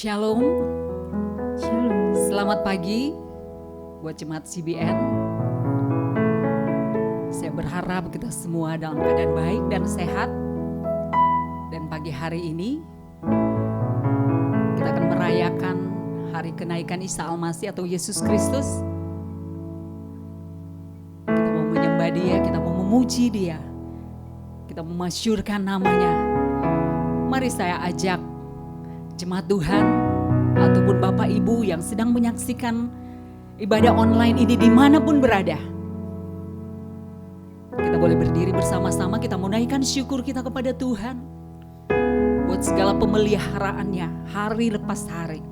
Shalom. Shalom. Selamat pagi buat jemaat CBN. Saya berharap kita semua dalam keadaan baik dan sehat. Dan pagi hari ini kita akan merayakan hari kenaikan Isa Al-Masih atau Yesus Kristus. Kita mau menyembah Dia, kita mau memuji Dia, kita mau masyurkan namanya. Mari saya ajak jemaat Tuhan ataupun Bapak Ibu yang sedang menyaksikan ibadah online ini dimanapun berada. Kita boleh berdiri bersama-sama, kita mau naikkan syukur kita kepada Tuhan buat segala pemeliharaannya hari lepas hari.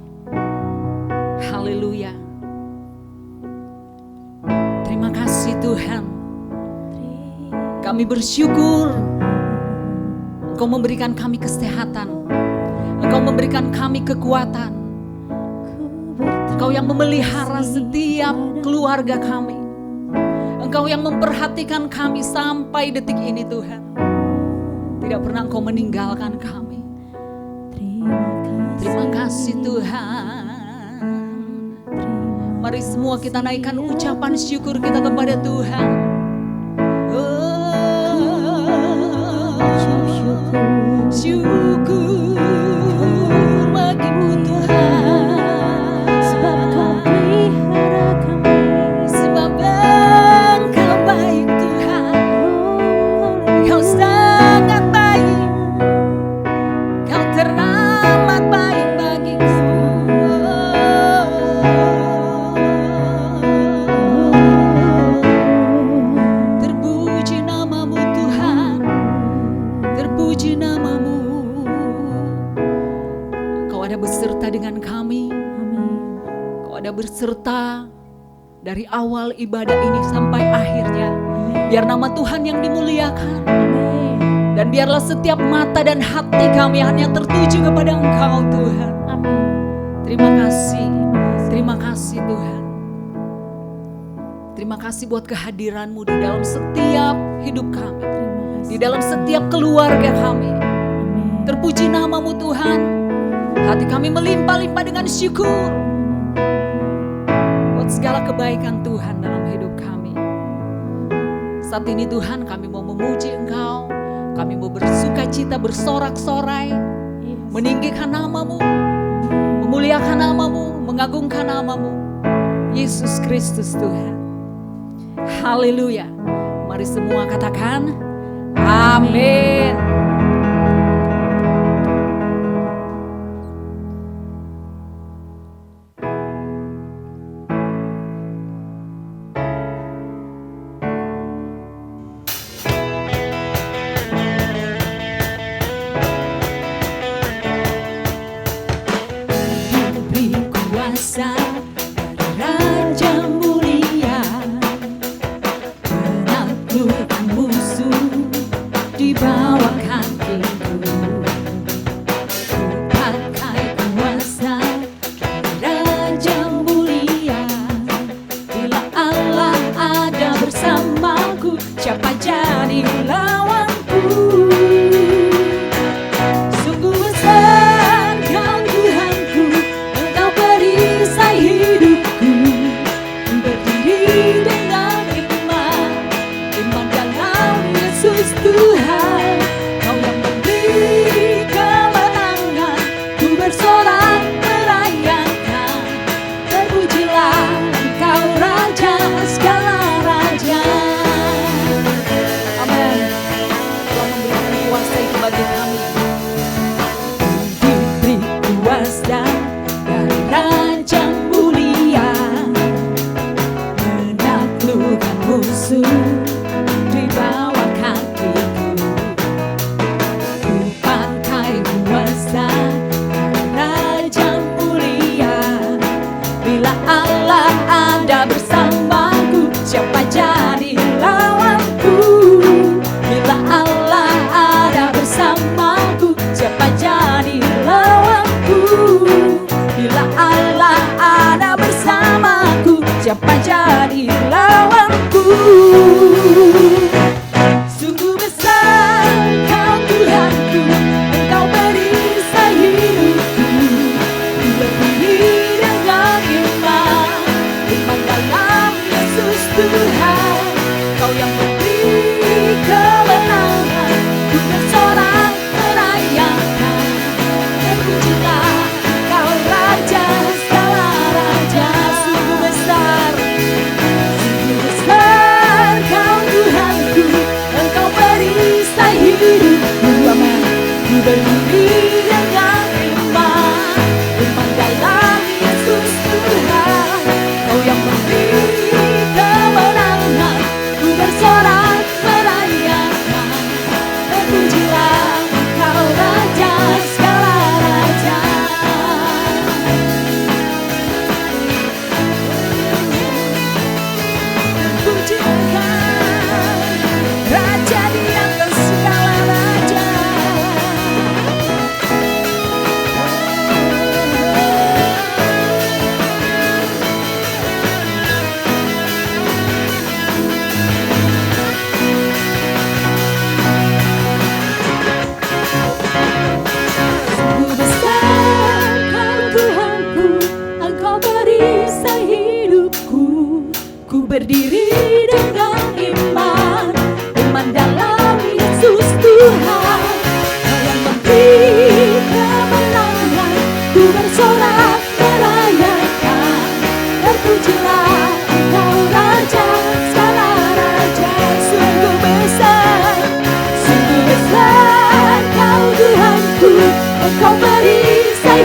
Haleluya. Terima kasih Tuhan. Kami bersyukur Engkau memberikan kami kesehatan, Engkau memberikan kami kekuatan. Engkau yang memelihara setiap keluarga kami. Engkau yang memperhatikan kami sampai detik ini Tuhan. Tidak pernah Engkau meninggalkan kami. Terima kasih Tuhan. Mari semua kita naikkan ucapan syukur kita kepada Tuhan. Syukur bagimu Tuhan, Sebab Kau pelihara kami, sebab Engkau baik Tuhan. Kau sangat baik, Kau teramat baik bagiku. Terpuji namamu Tuhan, terpuji namamu. Kau ada beserta dengan kami. amin. Kau ada berserta dari awal ibadah ini sampai akhirnya. Biar nama Tuhan yang dimuliakan. Amin. Dan biarlah setiap mata dan hati kami hanya tertuju kepada Engkau Tuhan. Amin. Terima kasih. Terima kasih Tuhan. Terima kasih buat kehadiran-Mu di dalam setiap hidup kami. Terima kasih. Di dalam setiap keluarga kami. Amin. Terpuji nama-Mu Tuhan. Hati kami melimpah-limpah dengan syukur buat segala kebaikan Tuhan dalam hidup kami. Saat ini Tuhan kami mau memuji Engkau. Kami mau bersuka cita, bersorak-sorai, Yes. meninggikan nama-Mu, memuliakan nama-Mu, mengagungkan nama-Mu, Yesus Kristus Tuhan. Haleluya. Mari semua katakan amin. Diberi kuasa dari Raja mulia, menaklukkan musuh di bawah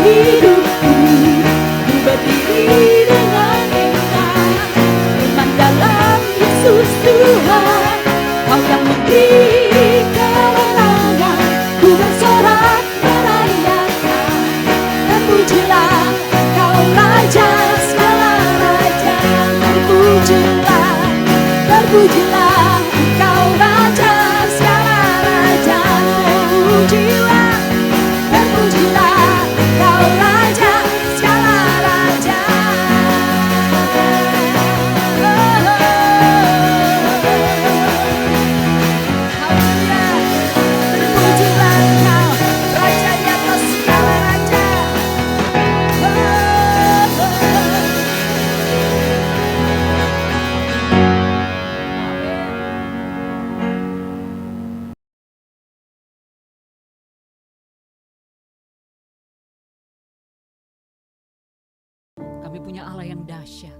hidupku, ku berdiri dengan iman, iman dalam Yesus Tuhan. Kau yang memberi kemenangan, ku bersorak merayakan. Terpujilah Engkau Raja segala raja, terpujilah, terpujilah Engkau Raja segala raja, terpujilah, terpujilah Engkau Raja segala raja. Haleluya, terpujilah Engkau Raja di atas segala raja. Kami punya Allah yang dahsyat.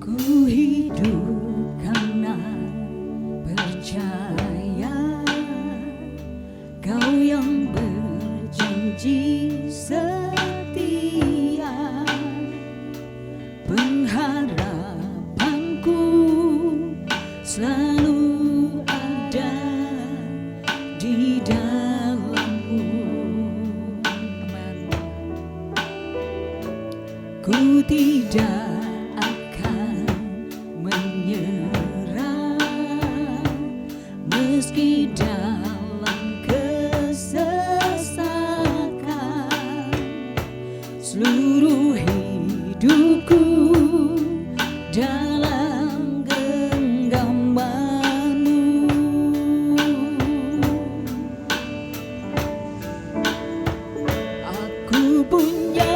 Ku hidup karena percaya, Kau yang berjanji setia, pengharapanku selalu ada di dalam-Mu. Amin. Ku tidak akan menyerah meski dalam kesesakan. Seluruh hidupku dalam genggaman-Mu. Aku punya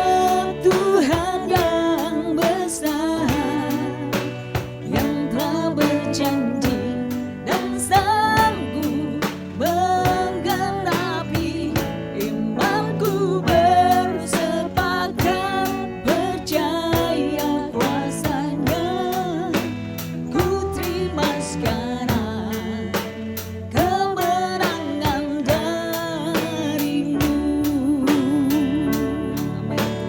Tuhan yang besar, yang telah berjanji dan sanggup menggenapi. Imanku bersepakat percaya kuasa-Nya. Ku terima sekarang kemenangan dari-Mu. Amin.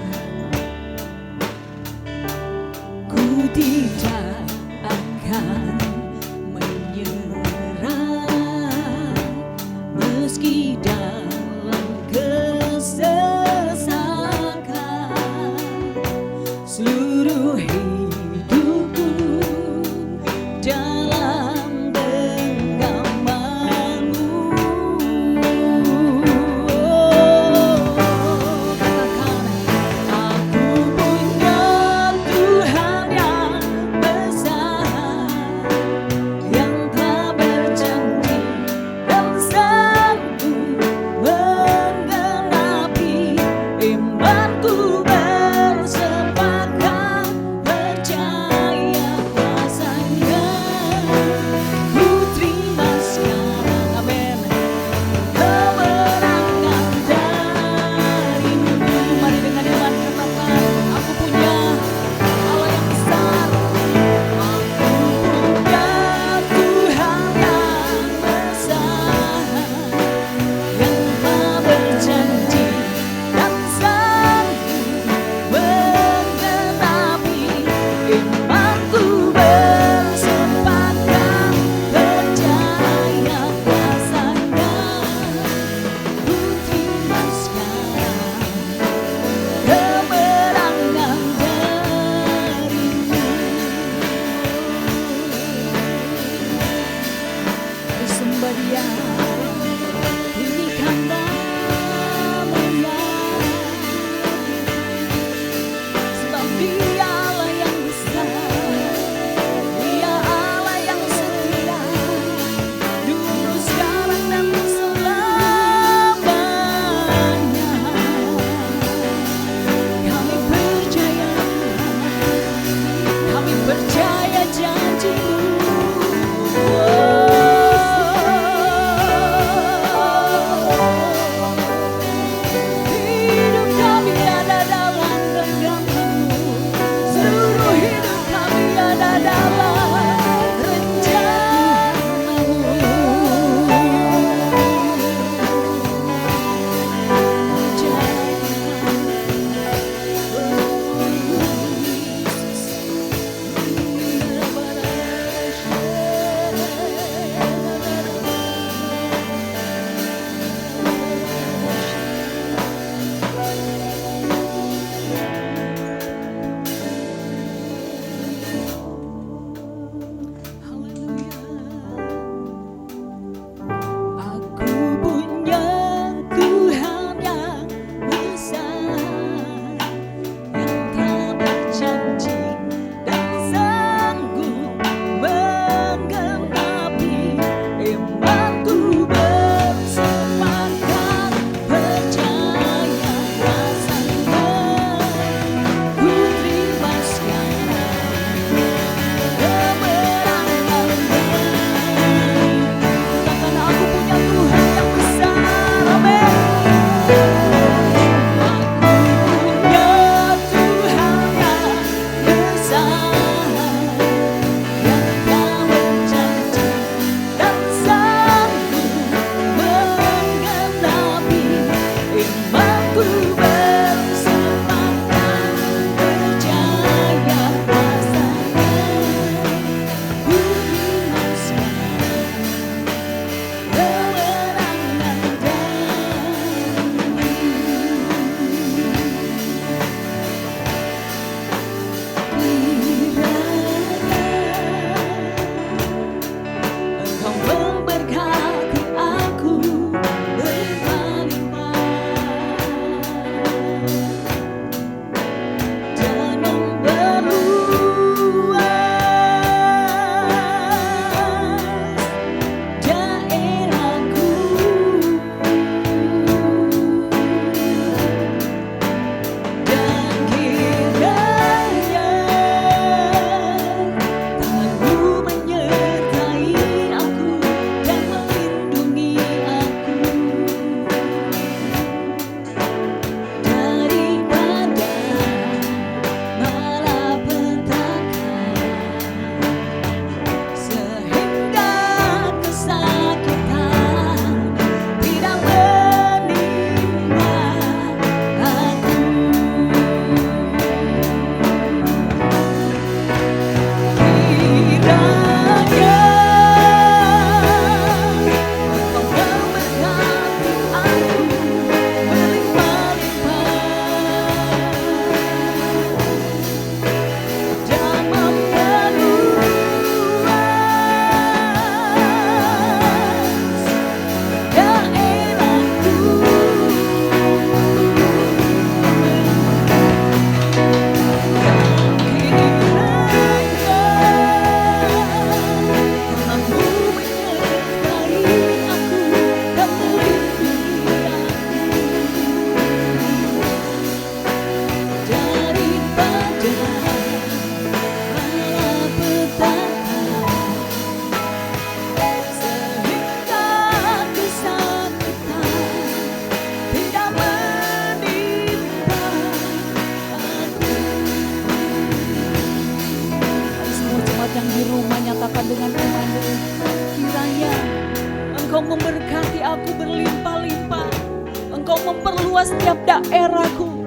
daerahku.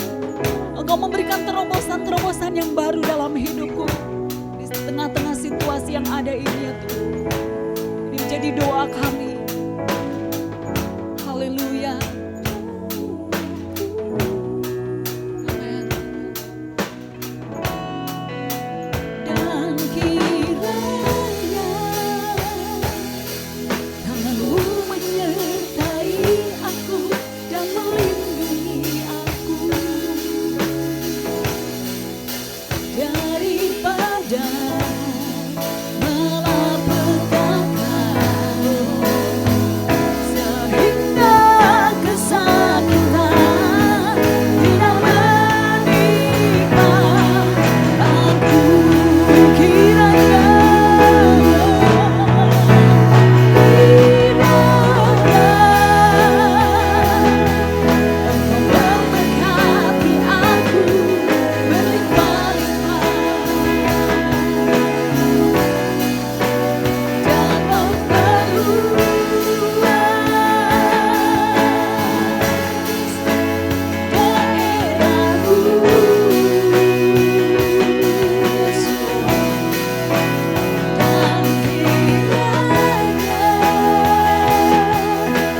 Engkau memberikan terobosan-terobosan yang baru dalam hidupku. Di tengah-tengah situasi yang ada ini ya Tuhan. Ini menjadi doa kami. Haleluya. Amen. Dan kiranya tanganmu menyertai aku dan melindungi aku daripada malapetaka, sehingga kesakitan tidak menimpa aku. Kiranya memberkati aku berlimpah-limpah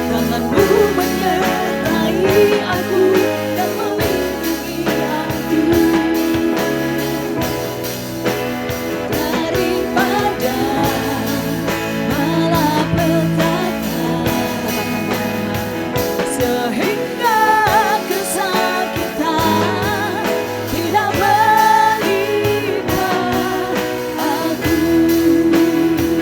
dan tanganmu menyertai aku dan melindungi aku daripada malapetaka, sehingga kesakitan tidak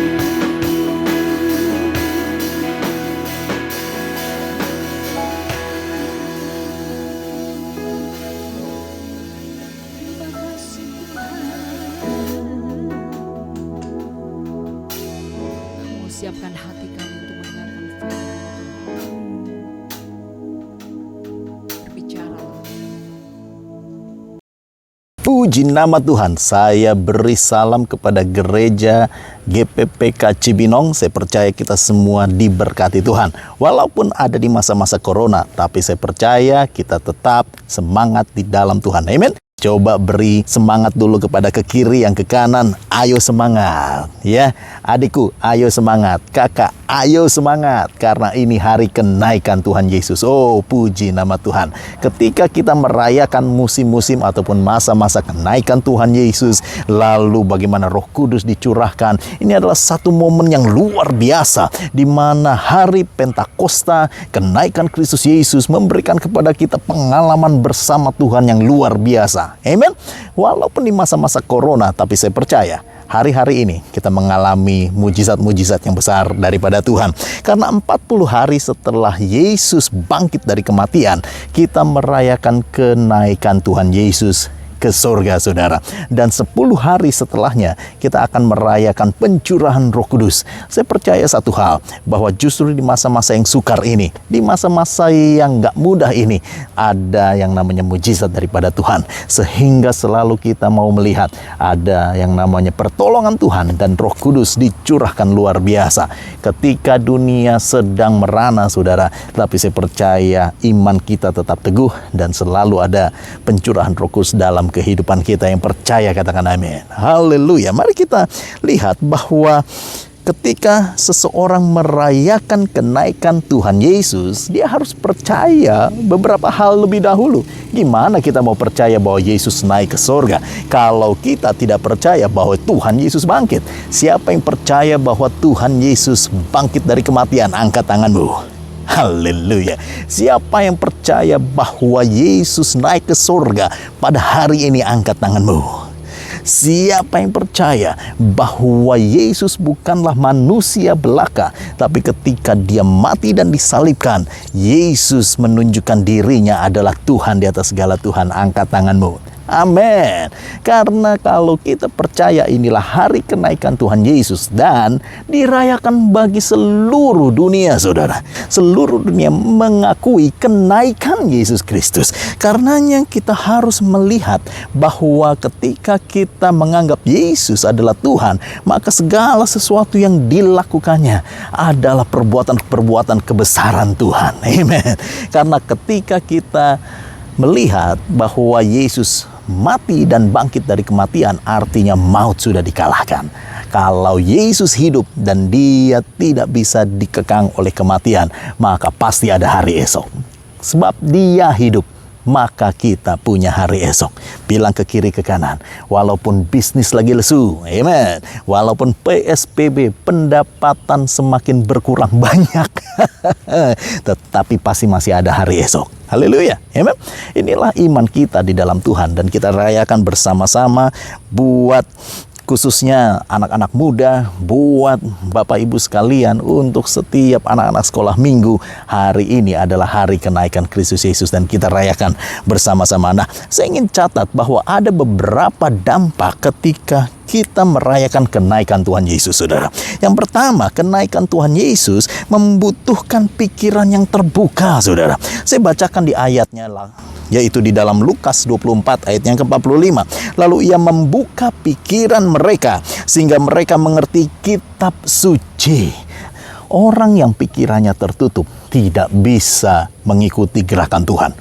menimpa aku. Terima kasih Tuhan. Kamu siapkan hati kami untuk mendengarkan firman-Mu. Berbicara. Puji nama Tuhan, saya beri salam kepada gereja GPPK Cibinong. Saya percaya kita semua diberkati Tuhan. Walaupun ada di masa-masa corona, tapi saya percaya kita tetap semangat di dalam Tuhan. Amin. Coba beri semangat dulu kepada ke kiri, yang ke kanan. Ayo semangat. Ya, adikku, ayo semangat. Kakak, ayo semangat. Karena ini hari kenaikan Tuhan Yesus. Oh, puji nama Tuhan. Ketika kita merayakan musim-musim ataupun masa-masa kenaikan Tuhan Yesus, lalu bagaimana Roh Kudus dicurahkan. Ini adalah satu momen yang luar biasa, di mana hari Pentakosta, kenaikan Kristus Yesus memberikan kepada kita pengalaman bersama Tuhan yang luar biasa. Amen. Walaupun di masa-masa corona, tapi saya percaya hari-hari ini kita mengalami mujizat-mujizat yang besar daripada Tuhan. Karena 40 hari setelah Yesus bangkit dari kematian, kita merayakan kenaikan Tuhan Yesus ke surga, saudara. Dan 10 hari setelahnya kita akan merayakan pencurahan Roh Kudus. Saya percaya satu hal, bahwa justru di masa-masa yang sukar ini, di masa-masa yang gak mudah ini, ada yang namanya mujizat daripada Tuhan. Sehingga selalu kita mau melihat ada yang namanya pertolongan Tuhan, dan Roh Kudus dicurahkan luar biasa. Ketika dunia sedang merana, saudara, tapi saya percaya iman kita tetap teguh, dan selalu ada pencurahan Roh Kudus dalam kehidupan kita yang percaya. Katakan amin. Haleluya. Mari kita lihat bahwa ketika seseorang merayakan kenaikan Tuhan Yesus, dia harus percaya beberapa hal lebih dahulu. Gimana kita mau percaya bahwa Yesus naik ke surga kalau kita tidak percaya bahwa Tuhan Yesus bangkit? Siapa yang percaya bahwa Tuhan Yesus bangkit dari kematian? Angkat tanganmu. Haleluya. Siapa yang percaya bahwa Yesus naik ke surga pada hari ini? Angkat tanganmu. Siapa yang percaya bahwa Yesus bukanlah manusia belaka, tapi ketika dia mati dan disalibkan, Yesus menunjukkan dirinya adalah Tuhan di atas segala Tuhan? Angkat tanganmu. Amin. Karena kalau kita percaya inilah hari kenaikan Tuhan Yesus dan dirayakan bagi seluruh dunia, saudara. Seluruh dunia mengakui kenaikan Yesus Kristus. Karenanya kita harus melihat bahwa ketika kita menganggap Yesus adalah Tuhan, maka segala sesuatu yang dilakukannya adalah perbuatan-perbuatan kebesaran Tuhan. Amin. Karena ketika kita melihat bahwa Yesus mati dan bangkit dari kematian, artinya maut sudah dikalahkan. Kalau Yesus hidup dan dia tidak bisa dikekang oleh kematian, maka pasti ada hari esok. Sebab dia hidup, maka kita punya hari esok. Bilang ke kiri ke kanan, walaupun bisnis lagi lesu, amen, walaupun PSBB pendapatan semakin berkurang banyak, tetapi pasti masih ada hari esok. Haleluya, amen. Inilah iman kita di dalam Tuhan, dan kita rayakan bersama-sama buat khususnya anak-anak muda, buat Bapak Ibu sekalian, untuk setiap anak-anak sekolah minggu. Hari ini adalah hari kenaikan Kristus Yesus dan kita rayakan bersama-sama. Nah, saya ingin catat bahwa ada beberapa dampak ketika kita merayakan kenaikan Tuhan Yesus, saudara. Yang pertama, kenaikan Tuhan Yesus membutuhkan pikiran yang terbuka, saudara. Saya bacakan di ayatnya lah, yaitu di dalam Lukas 24 ayat yang ke-45. Lalu ia membuka pikiran mereka sehingga mereka mengerti kitab suci. Orang yang pikirannya tertutup tidak bisa mengikuti gerakan Tuhan.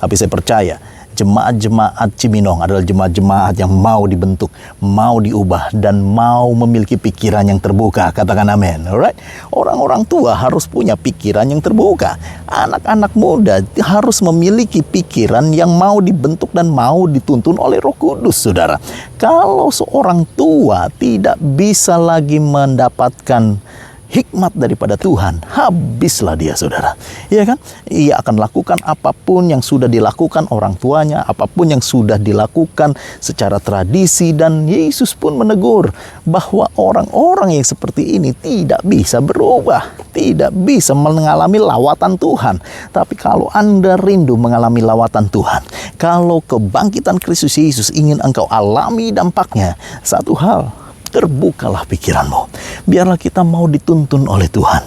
Tapi saya percaya jemaat-jemaat Cibinong adalah jemaat-jemaat yang mau dibentuk, mau diubah, dan mau memiliki pikiran yang terbuka. Katakan amin. Alright? Orang-orang tua harus punya pikiran yang terbuka. Anak-anak muda harus memiliki pikiran yang mau dibentuk dan mau dituntun oleh Roh Kudus, saudara. Kalau seorang tua tidak bisa lagi mendapatkan hikmat daripada Tuhan, habislah dia, saudara. Iya kan? Ia akan lakukan apapun yang sudah dilakukan orang tuanya, apapun yang sudah dilakukan secara tradisi, dan Yesus pun menegur bahwa orang-orang yang seperti ini tidak bisa berubah, tidak bisa mengalami lawatan Tuhan. Tapi kalau Anda rindu mengalami lawatan Tuhan, kalau kebangkitan Kristus Yesus ingin engkau alami dampaknya, satu hal, terbukalah pikiranmu. Biarlah kita mau dituntun oleh Tuhan.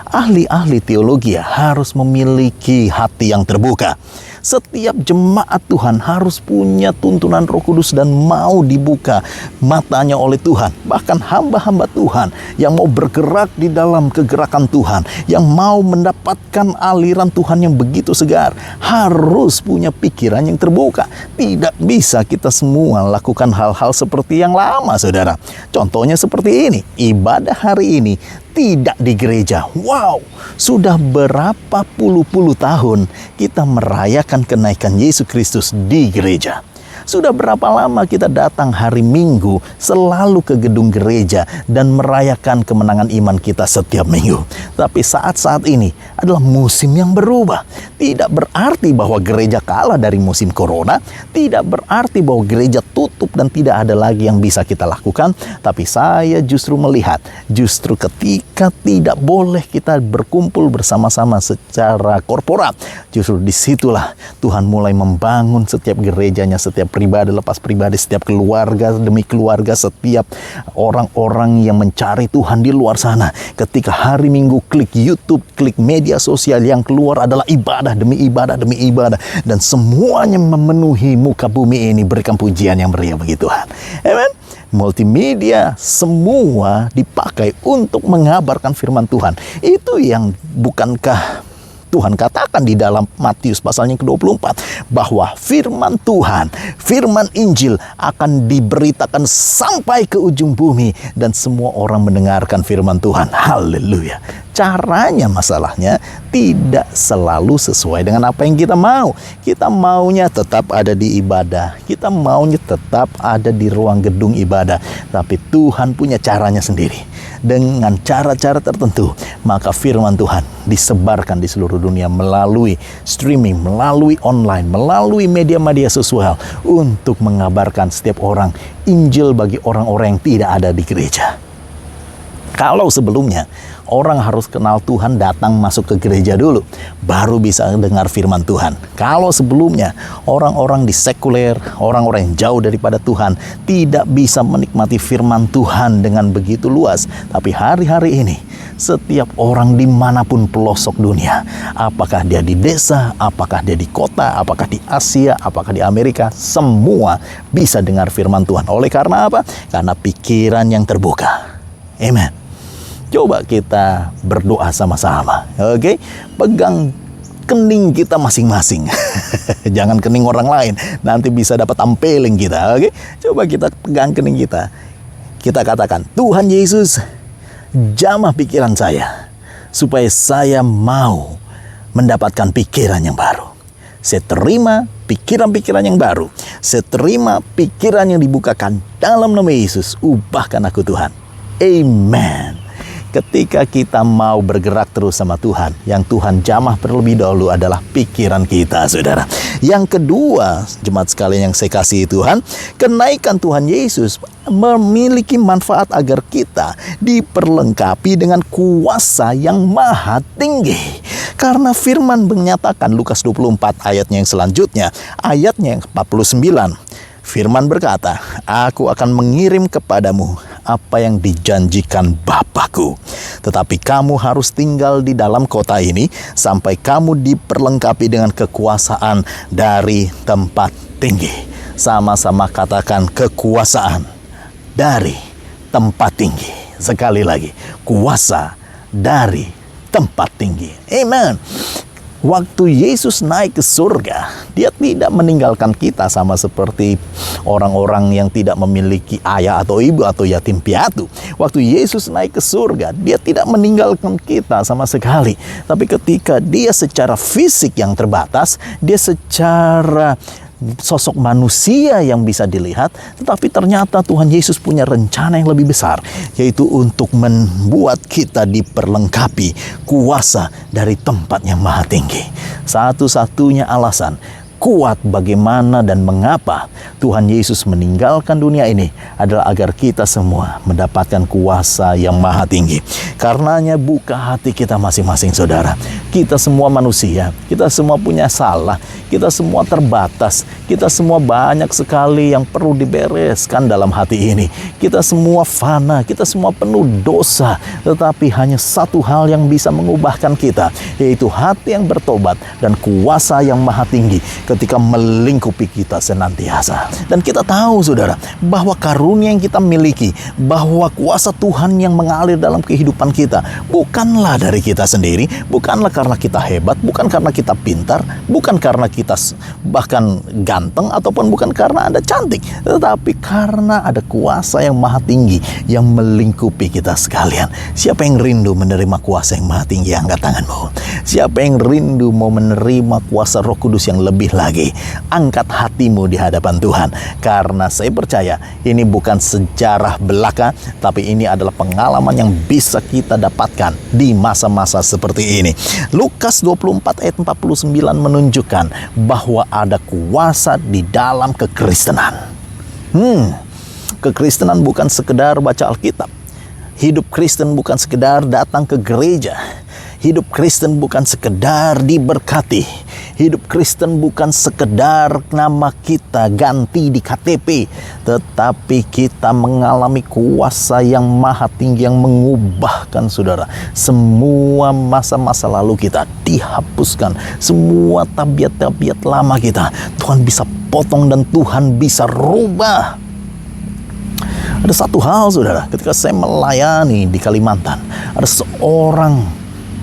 Ahli-ahli teologi harus memiliki hati yang terbuka. Setiap jemaat Tuhan harus punya tuntunan Roh Kudus dan mau dibuka matanya oleh Tuhan. Bahkan hamba-hamba Tuhan yang mau bergerak di dalam kegerakan Tuhan, yang mau mendapatkan aliran Tuhan yang begitu segar, harus punya pikiran yang terbuka. Tidak bisa kita semua lakukan hal-hal seperti yang lama, saudara. Contohnya seperti ini, ibadah hari ini tidak di gereja. Wow, sudah berapa puluh tahun kita merayakan kenaikan Yesus Kristus di gereja. Sudah berapa lama kita datang hari Minggu selalu ke gedung gereja dan merayakan kemenangan iman kita setiap minggu. Tapi saat-saat ini adalah musim yang berubah. Tidak berarti bahwa gereja kalah dari musim corona. Tidak berarti bahwa gereja tutup dan tidak ada lagi yang bisa kita lakukan. Tapi saya justru melihat, justru ketika tidak boleh kita berkumpul bersama-sama secara korporat, justru disitulah Tuhan mulai membangun setiap gerejanya, setiap pribadi lepas pribadi, setiap keluarga demi keluarga, setiap orang-orang yang mencari Tuhan di luar sana. Ketika hari Minggu klik YouTube, klik media sosial, yang keluar adalah ibadah demi ibadah demi ibadah, dan semuanya memenuhi muka bumi ini. Berikan pujian yang meriah bagi Tuhan. Amen. Multimedia semua dipakai untuk mengabarkan firman Tuhan. Itu yang bukankah Tuhan katakan di dalam Matius pasalnya ke-24 bahwa firman Tuhan, firman Injil akan diberitakan sampai ke ujung bumi dan semua orang mendengarkan firman Tuhan. Haleluya. Caranya, masalahnya tidak selalu sesuai dengan apa yang kita mau. Kita maunya tetap ada di ibadah, kita maunya tetap ada di ruang gedung ibadah, tapi Tuhan punya caranya sendiri. Dengan cara-cara tertentu, maka firman Tuhan disebarkan di seluruh dunia melalui streaming, melalui online, melalui media-media sosial untuk mengabarkan setiap orang Injil bagi orang-orang yang tidak ada di gereja. Kalau sebelumnya orang harus kenal Tuhan, datang masuk ke gereja dulu, baru bisa dengar firman Tuhan. Kalau sebelumnya orang-orang di sekuler, orang-orang yang jauh daripada Tuhan, tidak bisa menikmati firman Tuhan dengan begitu luas. Tapi hari-hari ini, setiap orang dimanapun pelosok dunia, apakah dia di desa, apakah dia di kota, apakah di Asia, apakah di Amerika, semua bisa dengar firman Tuhan. Oleh karena apa? Karena pikiran yang terbuka. Amen. Coba kita berdoa sama-sama. Oke? Pegang kening kita masing-masing. Jangan kening orang lain, nanti bisa dapat ampeling kita. Oke, coba kita pegang kening kita. Kita katakan, Tuhan Yesus, jamah pikiran saya supaya saya mau mendapatkan pikiran yang baru. Saya terima pikiran-pikiran yang baru. Saya terima pikiran yang dibukakan dalam nama Yesus. Ubahkan aku Tuhan. Amen. Ketika kita mau bergerak terus sama Tuhan, yang Tuhan jamah terlebih dahulu adalah pikiran kita, saudara. Yang kedua, jemaat sekalian yang saya kasihi Tuhan, kenaikan Tuhan Yesus memiliki manfaat agar kita diperlengkapi dengan kuasa yang maha tinggi. Karena firman menyatakan, Lukas 24 ayatnya yang selanjutnya, ayatnya yang 49. Firman berkata, aku akan mengirim kepadamu apa yang dijanjikan Bapakku. Tetapi kamu harus tinggal di dalam kota ini sampai kamu diperlengkapi dengan kekuasaan dari tempat tinggi. Sama-sama katakan kekuasaan dari tempat tinggi. Sekali lagi, kuasa dari tempat tinggi. Amen. Waktu Yesus naik ke surga, dia tidak meninggalkan kita sama seperti orang-orang yang tidak memiliki ayah atau ibu atau yatim piatu. Waktu Yesus naik ke surga, dia tidak meninggalkan kita sama sekali. Tapi ketika dia secara fisik yang terbatas, dia secara sosok manusia yang bisa dilihat, tetapi ternyata Tuhan Yesus punya rencana yang lebih besar, yaitu untuk membuat kita diperlengkapi kuasa dari tempat yang maha tinggi. Satu-satunya alasan kuat bagaimana dan mengapa Tuhan Yesus meninggalkan dunia ini adalah agar kita semua mendapatkan kuasa yang maha tinggi. Karenanya buka hati kita masing-masing, saudara. Kita semua manusia, kita semua punya salah, kita semua terbatas, kita semua banyak sekali yang perlu dibereskan dalam hati ini. Kita semua fana, kita semua penuh dosa, tetapi hanya satu hal yang bisa mengubahkan kita, yaitu hati yang bertobat dan kuasa yang maha tinggi ketika melingkupi kita senantiasa. Dan kita tahu, saudara, bahwa karunia yang kita miliki, bahwa kuasa Tuhan yang mengalir dalam kehidupan kita bukanlah dari kita sendiri, bukanlah karena kita hebat, bukan karena kita pintar, bukan karena kita bahkan ganteng, ataupun bukan karena Anda cantik, tetapi karena ada kuasa yang maha tinggi yang melingkupi kita sekalian. Siapa yang rindu menerima kuasa yang maha tinggi? Angkat tanganmu. Siapa yang rindu mau menerima kuasa Roh Kudus yang lebih lagi? Angkat hatimu di hadapan Tuhan, karena saya percaya ini bukan sejarah belaka, tapi ini adalah pengalaman yang bisa kita dapatkan di masa-masa seperti ini. Lukas 24 ayat 49 menunjukkan bahwa ada kuasa di dalam kekristenan. Kekristenan bukan sekedar baca Alkitab. Hidup Kristen bukan sekedar datang ke gereja. Hidup Kristen bukan sekedar diberkati. Hidup Kristen bukan sekedar nama kita ganti di KTP, tetapi kita mengalami kuasa yang maha tinggi yang mengubahkan, saudara. Semua masa-masa lalu kita dihapuskan. Semua tabiat-tabiat lama kita Tuhan bisa potong dan Tuhan bisa rubah. Ada satu hal, saudara, ketika saya melayani di Kalimantan, ada seorang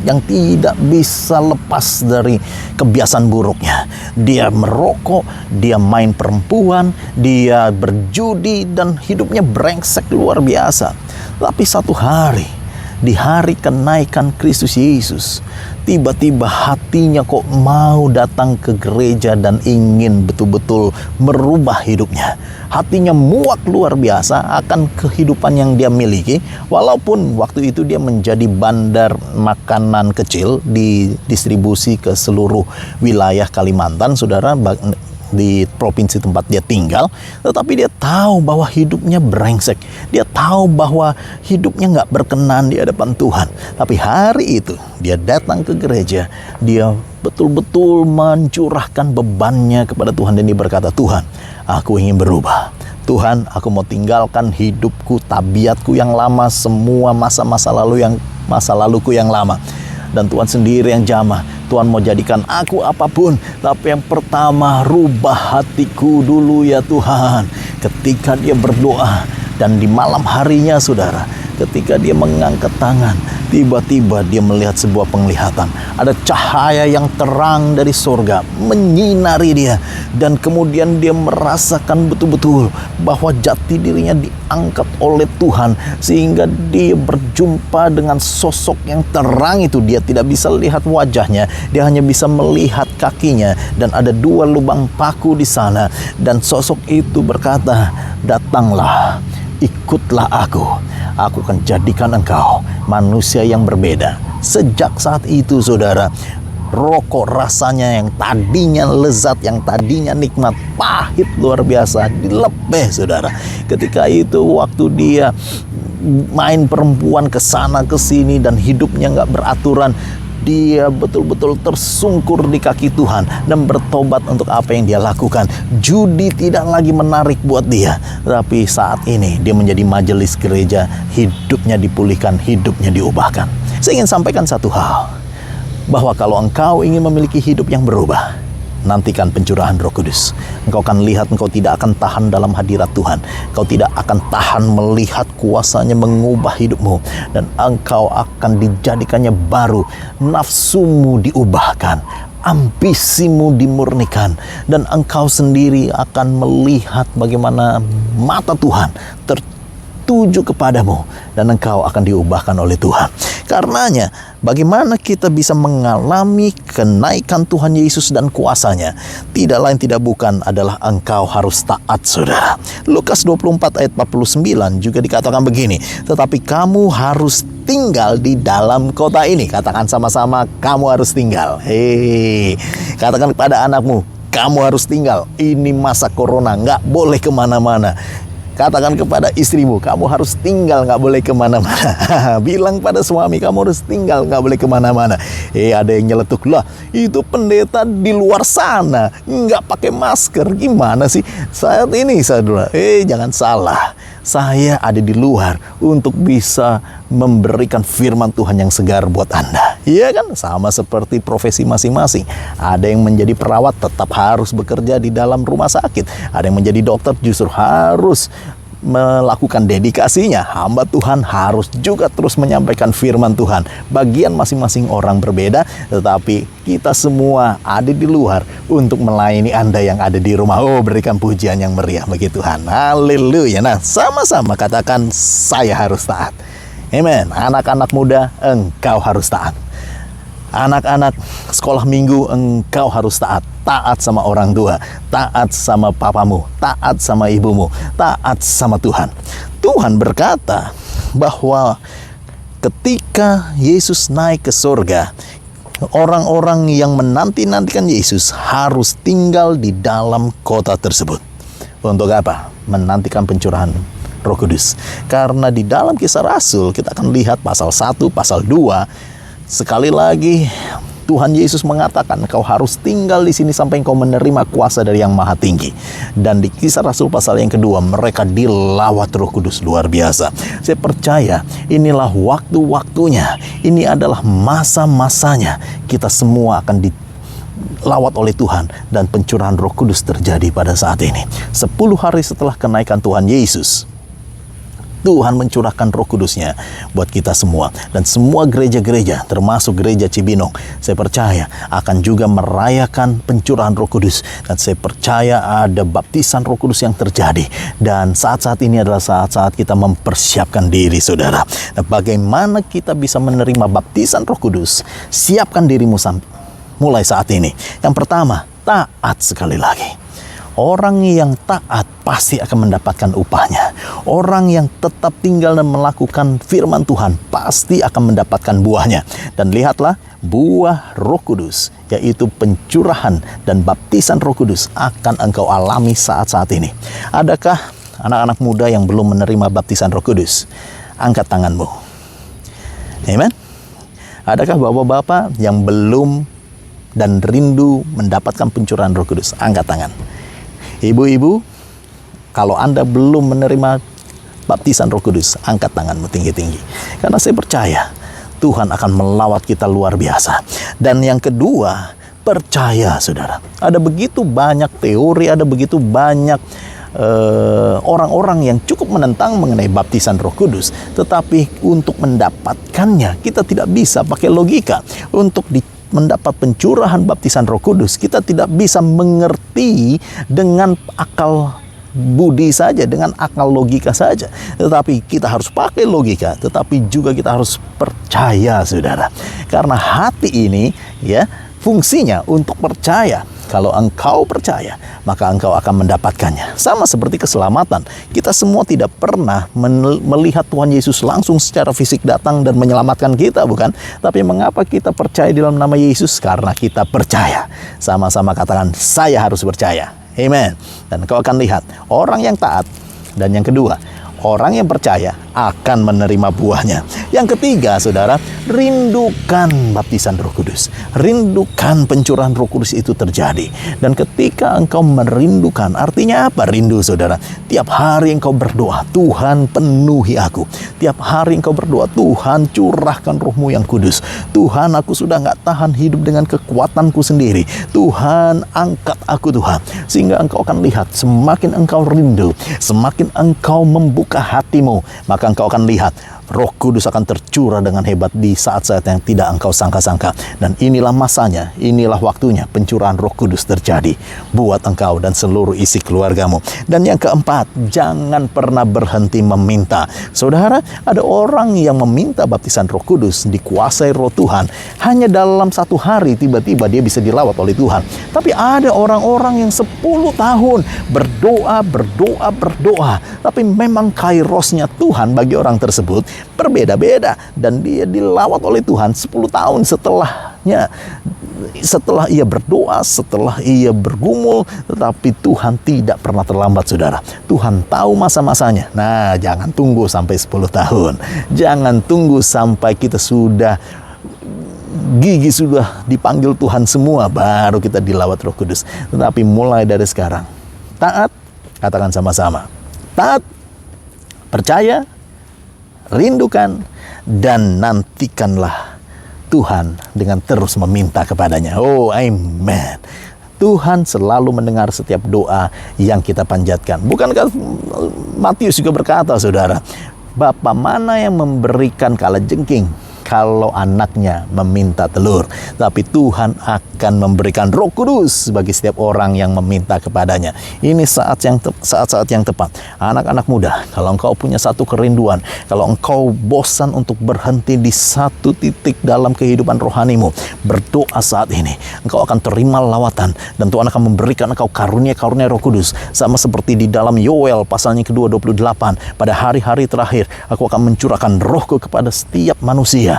yang tidak bisa lepas dari kebiasaan buruknya. Dia merokok, dia main perempuan, dia berjudi, dan hidupnya brengsek luar biasa. Tapi satu hari, di hari kenaikan Kristus Yesus, tiba-tiba hatinya kok mau datang ke gereja dan ingin betul-betul merubah hidupnya. Hatinya muak luar biasa akan kehidupan yang dia miliki, walaupun waktu itu dia menjadi bandar makanan kecil didistribusi ke seluruh wilayah Kalimantan, saudara, di provinsi tempat dia tinggal. Tetapi dia tahu bahwa hidupnya brengsek. Dia tahu bahwa hidupnya nggak berkenan di hadapan Tuhan. Tapi hari itu dia datang ke gereja, dia betul-betul mencurahkan bebannya kepada Tuhan, dan dia berkata, Tuhan, aku ingin berubah. Tuhan, aku mau tinggalkan hidupku, tabiatku yang lama, semua masa-masa laluku yang lama. Dan Tuhan sendiri yang jamah. Tuhan mau jadikan aku apapun, tapi yang pertama, rubah hatiku dulu ya Tuhan. Ketika dia berdoa, dan di malam harinya, saudara, ketika dia mengangkat tangan, tiba-tiba dia melihat sebuah penglihatan. Ada cahaya yang terang dari surga menyinari dia, dan kemudian dia merasakan betul-betul bahwa jati dirinya diangkat oleh Tuhan, sehingga dia berjumpa dengan sosok yang terang itu. Dia tidak bisa lihat wajahnya, dia hanya bisa melihat kakinya, dan ada 2 lubang paku di sana. Dan sosok itu berkata, "Datanglah, ikutlah aku akan jadikan engkau manusia yang berbeda." Sejak saat itu, saudara, rokok rasanya yang tadinya lezat, yang tadinya nikmat, pahit luar biasa, dilepeh, saudara. Ketika itu waktu dia main perempuan ke sana ke sini dan hidupnya nggak beraturan, dia betul-betul tersungkur di kaki Tuhan dan bertobat untuk apa yang dia lakukan. Judi tidak lagi menarik buat dia, tapi saat ini dia menjadi majelis gereja, hidupnya dipulihkan, hidupnya diubahkan. Saya ingin sampaikan satu hal, bahwa kalau engkau ingin memiliki hidup yang berubah, nantikan pencurahan Roh Kudus. Engkau akan lihat, engkau tidak akan tahan dalam hadirat Tuhan. Engkau tidak akan tahan melihat kuasanya mengubah hidupmu, dan engkau akan dijadikannya baru. Nafsumu diubahkan, ambisimu dimurnikan, dan engkau sendiri akan melihat bagaimana mata Tuhan tertuju kepadamu, dan engkau akan diubahkan oleh Tuhan. Karenanya, bagaimana kita bisa mengalami kenaikan Tuhan Yesus dan kuasanya? Tidak lain tidak bukan adalah engkau harus taat, saudara. Lukas 24 ayat 49 juga dikatakan begini, "Tetapi kamu harus tinggal di dalam kota ini." Katakan sama-sama, kamu harus tinggal. Hei, katakan kepada anakmu, kamu harus tinggal. Ini masa corona, nggak boleh kemana-mana. Katakan kepada istrimu, kamu harus tinggal, nggak boleh kemana-mana. Bilang pada suami, kamu harus tinggal, nggak boleh kemana-mana. Ada yang nyeletuk, "Lah, itu pendeta di luar sana nggak pakai masker, gimana sih?" Saat ini, saudara, jangan salah. Saya ada di luar untuk bisa memberikan firman Tuhan yang segar buat Anda. Iya kan? Sama seperti profesi masing-masing. Ada yang menjadi perawat tetap harus bekerja di dalam rumah sakit. Ada yang menjadi dokter justru harus melakukan dedikasinya. Hamba Tuhan harus juga terus menyampaikan firman Tuhan. Bagian masing-masing orang berbeda, tetapi kita semua ada di luar untuk melayani Anda yang ada di rumah. Berikan pujian yang meriah bagi Tuhan. Haleluya. Nah, sama-sama katakan, saya harus taat. Amen. Anak-anak muda, engkau harus taat. Anak-anak sekolah minggu, engkau harus taat. Taat sama orang tua, taat sama papamu, taat sama ibumu, taat sama Tuhan. Tuhan berkata bahwa ketika Yesus naik ke surga, orang-orang yang menanti-nantikan Yesus harus tinggal di dalam kota tersebut. Untuk apa? Menantikan pencurahan Roh Kudus. Karena di dalam Kisah Rasul kita akan lihat pasal 1, pasal 2, sekali lagi Tuhan Yesus mengatakan, "Kau harus tinggal di sini sampai engkau menerima kuasa dari Yang Maha Tinggi." Dan di Kisah Rasul pasal yang kedua, mereka dilawat Roh Kudus luar biasa. Saya percaya inilah waktu-waktunya. Ini adalah masa-masanya. Kita semua akan dilawat oleh Tuhan, dan pencurahan Roh Kudus terjadi pada saat ini. 10 hari setelah kenaikan Tuhan Yesus, Tuhan mencurahkan Roh Kudusnya buat kita semua. Dan semua gereja-gereja, termasuk gereja Cibinong, saya percaya akan juga merayakan pencurahan Roh Kudus. Dan saya percaya ada baptisan Roh Kudus yang terjadi. Dan saat-saat ini adalah saat-saat kita mempersiapkan diri, saudara. Nah, bagaimana kita bisa menerima baptisan Roh Kudus? Siapkan dirimu mulai saat ini. Yang pertama, taat sekali lagi. Orang yang taat pasti akan mendapatkan upahnya. Orang yang tetap tinggal dan melakukan firman Tuhan pasti akan mendapatkan buahnya. Dan lihatlah, buah Roh Kudus, yaitu pencurahan dan baptisan Roh Kudus, akan engkau alami saat-saat ini. Adakah anak-anak muda yang belum menerima baptisan Roh Kudus? Angkat tanganmu. Amen. Adakah bapak-bapak yang belum dan rindu mendapatkan pencurahan Roh Kudus? Angkat tangan. Ibu-ibu, kalau Anda belum menerima baptisan Roh Kudus, angkat tanganmu tinggi-tinggi. Karena saya percaya Tuhan akan melawat kita luar biasa. Dan yang kedua, percaya, saudara. Ada begitu banyak teori, ada begitu banyak orang-orang yang cukup menentang mengenai baptisan Roh Kudus. Tetapi untuk mendapatkannya kita tidak bisa pakai logika. Untuk mendapat pencurahan baptisan Roh Kudus kita tidak bisa mengerti dengan akal budi saja, dengan akal logika saja. Tetapi kita harus pakai logika, tetapi juga kita harus percaya, saudara. Karena hati ini ya fungsinya untuk percaya. Kalau engkau percaya, maka engkau akan mendapatkannya. Sama seperti keselamatan. Kita semua tidak pernah melihat Tuhan Yesus langsung secara fisik datang dan menyelamatkan kita, bukan? Tapi mengapa kita percaya di dalam nama Yesus? Karena kita percaya. Sama-sama katakan, saya harus percaya. Amen. Dan kau akan lihat orang yang taat. Dan yang kedua, orang yang percaya akan menerima buahnya. Yang ketiga, saudara, rindukan baptisan Roh Kudus. Rindukan pencurahan Roh Kudus itu terjadi. Dan ketika engkau merindukan, artinya apa rindu, saudara? Tiap hari engkau berdoa, Tuhan penuhi aku. Tiap hari engkau berdoa, Tuhan curahkan Roh-Mu yang kudus. Tuhan, aku sudah nggak tahan hidup dengan kekuatanku sendiri. Tuhan, angkat aku, Tuhan. Sehingga engkau akan lihat, semakin engkau rindu, semakin engkau membuka hatimu, maka engkau akan lihat Roh Kudus akan tercurah dengan hebat di saat-saat yang tidak engkau sangka-sangka. Dan inilah masanya, inilah waktunya pencurahan Roh Kudus terjadi buat engkau dan seluruh isi keluargamu. Dan yang keempat, jangan pernah berhenti meminta. Saudara, ada orang yang meminta baptisan Roh Kudus, dikuasai Roh Tuhan, hanya dalam satu hari tiba-tiba dia bisa dilawat oleh Tuhan. Tapi ada orang-orang yang 10 tahun berdoa, tapi memang kairosnya Tuhan bagi orang tersebut berbeda-beda, dan dia dilawat oleh Tuhan 10 tahun setelahnya. Setelah ia berdoa, setelah ia bergumul, tetapi Tuhan tidak pernah terlambat, saudara. Tuhan tahu masa-masanya. Nah, jangan tunggu sampai 10 tahun. Jangan tunggu sampai kita sudah gigi sudah dipanggil Tuhan semua baru kita dilawat Roh Kudus. Tetapi mulai dari sekarang, taat, katakan sama-sama. Taat, percaya, rindukan, dan nantikanlah Tuhan dengan terus meminta kepadanya. Oh, amen. Tuhan selalu mendengar setiap doa yang kita panjatkan. Bukankah Matius juga berkata, saudara, Bapa mana yang memberikan kalajengking kalau anaknya meminta telur? Tapi Tuhan akan memberikan Roh Kudus bagi setiap orang yang meminta kepadanya. Ini saat-saat yang tepat. Anak-anak muda, kalau engkau punya satu kerinduan, kalau engkau bosan untuk berhenti di satu titik dalam kehidupan rohanimu, berdoa saat ini. Engkau akan terima lawatan, dan Tuhan akan memberikan engkau karunia-karunia Roh Kudus. Sama seperti di dalam Yoel pasalnya kedua 28, pada hari-hari terakhir aku akan mencurahkan rohku kepada setiap manusia.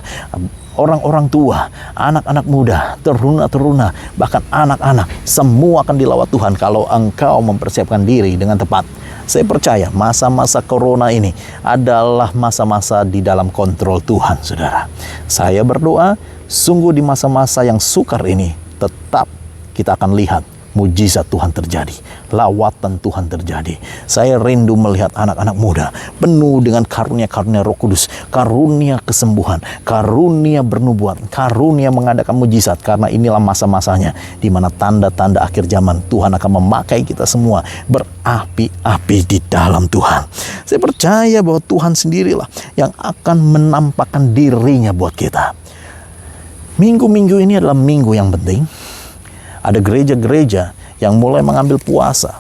Orang-orang tua, anak-anak muda, teruna-teruna, bahkan anak-anak, semua akan dilawat Tuhan kalau engkau mempersiapkan diri dengan tepat. Saya percaya masa-masa corona ini adalah masa-masa di dalam kontrol Tuhan, saudara. Saya berdoa, sungguh di masa-masa yang sukar ini, tetap kita akan lihat mujizat Tuhan terjadi, lawatan Tuhan terjadi. Saya rindu melihat anak-anak muda penuh dengan karunia-karunia Roh Kudus, karunia kesembuhan, karunia bernubuat, karunia mengadakan mujizat. Karena inilah masa-masanya di mana tanda-tanda akhir zaman Tuhan akan memakai kita semua berapi-api di dalam Tuhan. Saya percaya bahwa Tuhan sendirilah yang akan menampakkan dirinya buat kita. Minggu-minggu ini adalah minggu yang penting. Ada gereja-gereja yang mulai mengambil puasa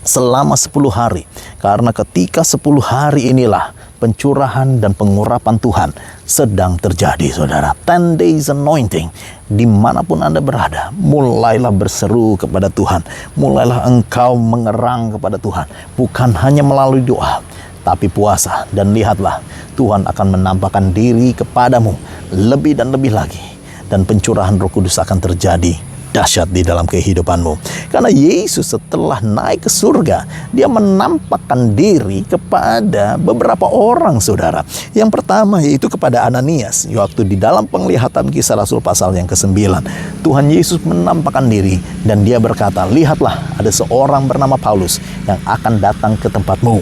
selama 10 hari. Karena ketika 10 hari inilah pencurahan dan pengurapan Tuhan sedang terjadi, saudara. 10 days anointing. Dimanapun Anda berada, mulailah berseru kepada Tuhan. Mulailah engkau mengerang kepada Tuhan. Bukan hanya melalui doa, tapi puasa. Dan lihatlah, Tuhan akan menampakkan diri kepadamu lebih dan lebih lagi. Dan pencurahan Roh Kudus akan terjadi dahsyat di dalam kehidupanmu. Karena Yesus setelah naik ke surga, dia menampakkan diri kepada beberapa orang, saudara. Yang pertama yaitu kepada Ananias. Waktu di dalam penglihatan Kisah Rasul pasal yang ke-9, Tuhan Yesus menampakkan diri dan dia berkata, lihatlah ada seorang bernama Paulus yang akan datang ke tempatmu.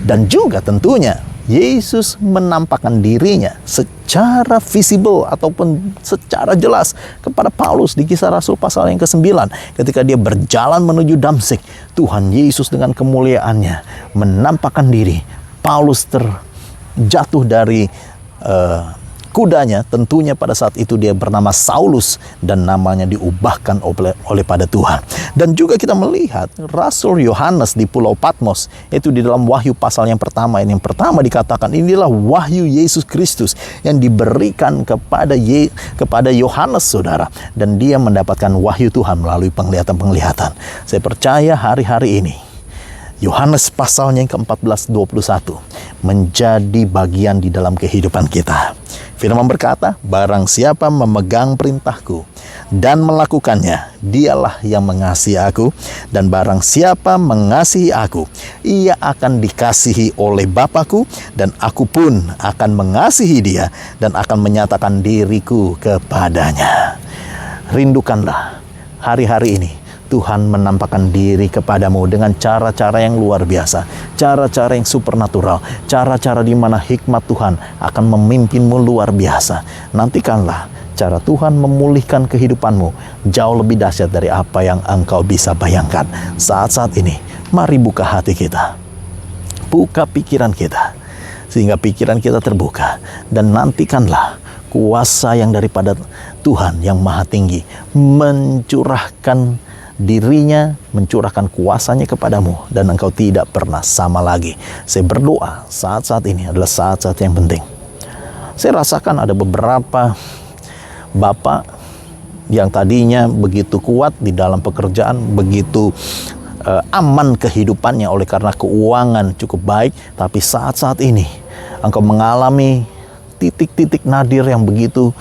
Dan juga tentunya Yesus menampakkan dirinya secara visible ataupun secara jelas kepada Paulus di Kisah Rasul pasal yang ke-9 ketika dia berjalan menuju Damsyik. Tuhan Yesus dengan kemuliaannya menampakkan diri. Paulus terjatuh dari kudanya, tentunya pada saat itu dia bernama Saulus dan namanya diubahkan oleh pada Tuhan. Dan juga kita melihat Rasul Yohanes di Pulau Patmos, itu di dalam Wahyu pasal yang pertama. Ini yang pertama dikatakan inilah wahyu Yesus Kristus yang diberikan kepada Yohanes, saudara, dan dia mendapatkan wahyu Tuhan melalui penglihatan-penglihatan. Saya percaya hari-hari ini Yohanes pasalnya yang ke-14-21 menjadi bagian di dalam kehidupan kita. Firman berkata, barang siapa memegang perintahku dan melakukannya, dialah yang mengasihi aku. Dan barang siapa mengasihi aku, ia akan dikasihi oleh Bapa-Ku, dan aku pun akan mengasihi dia dan akan menyatakan diriku kepadanya. Rindukanlah hari-hari ini Tuhan menampakkan diri kepadamu dengan cara-cara yang luar biasa, cara-cara yang supernatural, cara-cara di mana hikmat Tuhan akan memimpinmu luar biasa. Nantikanlah cara Tuhan memulihkan kehidupanmu jauh lebih dahsyat dari apa yang engkau bisa bayangkan. Saat-saat ini, mari buka hati kita, buka pikiran kita, sehingga pikiran kita terbuka, dan nantikanlah kuasa yang daripada Tuhan yang Maha Tinggi mencurahkan dirinya, mencurahkan kuasanya kepadamu, dan engkau tidak pernah sama lagi. Saya berdoa saat-saat ini adalah saat-saat yang penting. Saya rasakan ada beberapa bapak yang tadinya begitu kuat di dalam pekerjaan, begitu aman kehidupannya oleh karena keuangan cukup baik, tapi saat-saat ini engkau mengalami titik-titik nadir yang begitu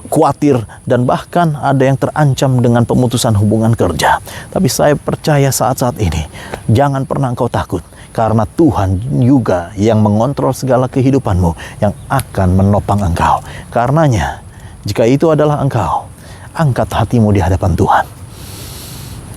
khawatir, dan bahkan ada yang terancam dengan pemutusan hubungan kerja. Tapi saya percaya saat-saat ini jangan pernah engkau takut, karena Tuhan juga yang mengontrol segala kehidupanmu, yang akan menopang engkau. Karenanya, jika itu adalah engkau, angkat hatimu di hadapan Tuhan.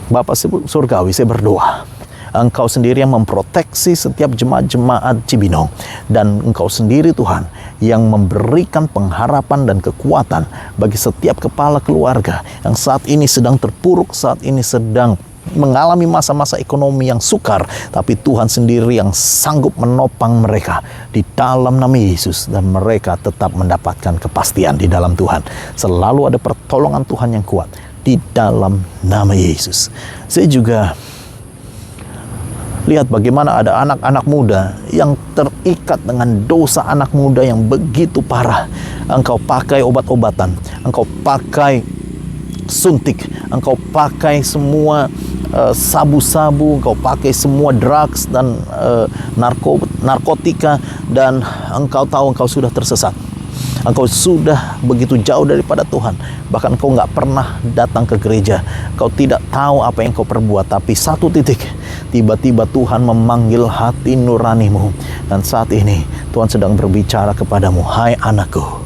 Bapa surgawi, saya berdoa, Engkau sendiri yang memproteksi setiap jemaat-jemaat Cibinong, dan Engkau sendiri Tuhan yang memberikan pengharapan dan kekuatan bagi setiap kepala keluarga yang saat ini sedang terpuruk, saat ini sedang mengalami masa-masa ekonomi yang sukar, tapi Tuhan sendiri yang sanggup menopang mereka di dalam nama Yesus, dan mereka tetap mendapatkan kepastian di dalam Tuhan. Selalu ada pertolongan Tuhan yang kuat di dalam nama Yesus. Saya juga lihat bagaimana ada anak-anak muda yang terikat dengan dosa anak muda yang begitu parah. Engkau pakai obat-obatan, engkau pakai suntik, engkau pakai semua sabu-sabu, engkau pakai semua drugs dan narkotika, dan engkau tahu engkau sudah tersesat. Engkau sudah begitu jauh daripada Tuhan. Bahkan engkau nggak pernah datang ke gereja. Engkau tidak tahu apa yang kau perbuat. Tapi satu titik, tiba-tiba Tuhan memanggil hati nuranimu. Dan saat ini Tuhan sedang berbicara kepadamu, hai anakku,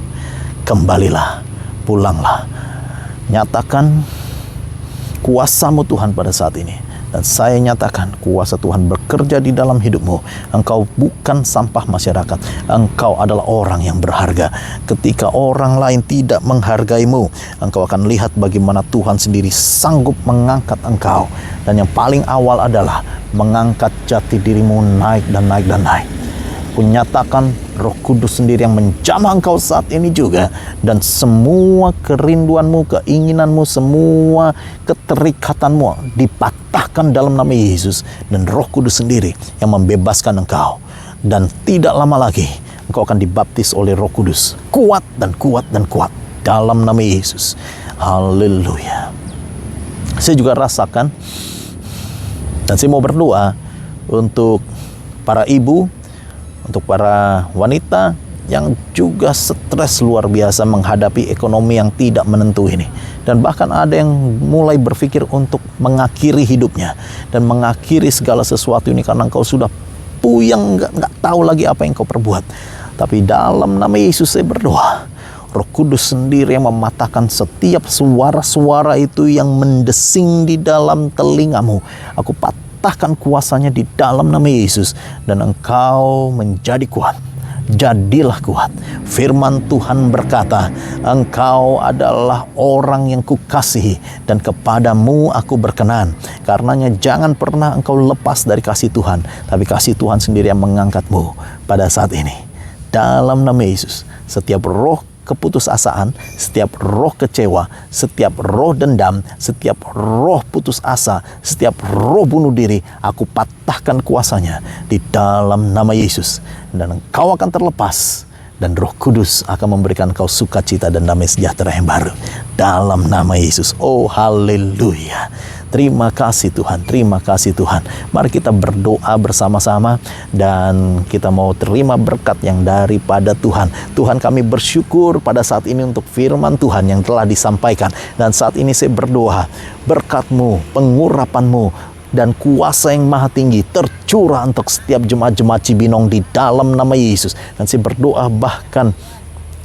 kembalilah, pulanglah. Nyatakan kuasamu Tuhan pada saat ini. Dan saya nyatakan kuasa Tuhan bekerja di dalam hidupmu. Engkau bukan sampah masyarakat. Engkau adalah orang yang berharga. Ketika orang lain tidak menghargaimu, engkau akan lihat bagaimana Tuhan sendiri sanggup mengangkat engkau. Dan yang paling awal adalah mengangkat jati dirimu naik dan naik dan naik. Kunyatakan Roh Kudus sendiri yang menjamah engkau saat ini juga, dan semua kerinduanmu, keinginanmu, semua keterikatanmu dipatahkan dalam nama Yesus, dan Roh Kudus sendiri yang membebaskan engkau, dan tidak lama lagi engkau akan dibaptis oleh Roh Kudus kuat dan kuat dan kuat dalam nama Yesus. Haleluya. Saya juga rasakan, dan saya mau berdoa untuk para ibu, untuk para wanita yang juga stres luar biasa menghadapi ekonomi yang tidak menentu ini. Dan bahkan ada yang mulai berpikir untuk mengakhiri hidupnya dan mengakhiri segala sesuatu ini karena engkau sudah puyeng, nggak tahu lagi apa yang kau perbuat. Tapi dalam nama Yesus saya berdoa, Roh Kudus sendiri yang mematahkan setiap suara-suara itu yang mendesing di dalam telingamu. Aku patahkan kuasanya di dalam nama Yesus, dan engkau menjadi kuat jadilah kuat. Firman Tuhan berkata, engkau adalah orang yang kukasihi dan kepadamu aku berkenan. Karenanya jangan pernah engkau lepas dari kasih Tuhan, tapi kasih Tuhan sendiri yang mengangkatmu pada saat ini. Dalam nama Yesus, setiap roh keputusasaan, setiap roh kecewa, setiap roh dendam, setiap roh putus asa, setiap roh bunuh diri, aku patahkan kuasanya di dalam nama Yesus. Dan engkau akan terlepas, dan Roh Kudus akan memberikan kau sukacita dan damai sejahtera yang baru dalam nama Yesus. Oh haleluya. Terima kasih Tuhan, terima kasih Tuhan. Mari kita berdoa bersama-sama dan kita mau terima berkat yang daripada Tuhan. Tuhan, kami bersyukur pada saat ini untuk firman Tuhan yang telah disampaikan. Dan saat ini saya berdoa, berkat-Mu, pengurapan-Mu, dan kuasa yang maha tinggi tercurah untuk setiap jemaat-jemaat Cibinong di dalam nama Yesus. Dan saya berdoa, bahkan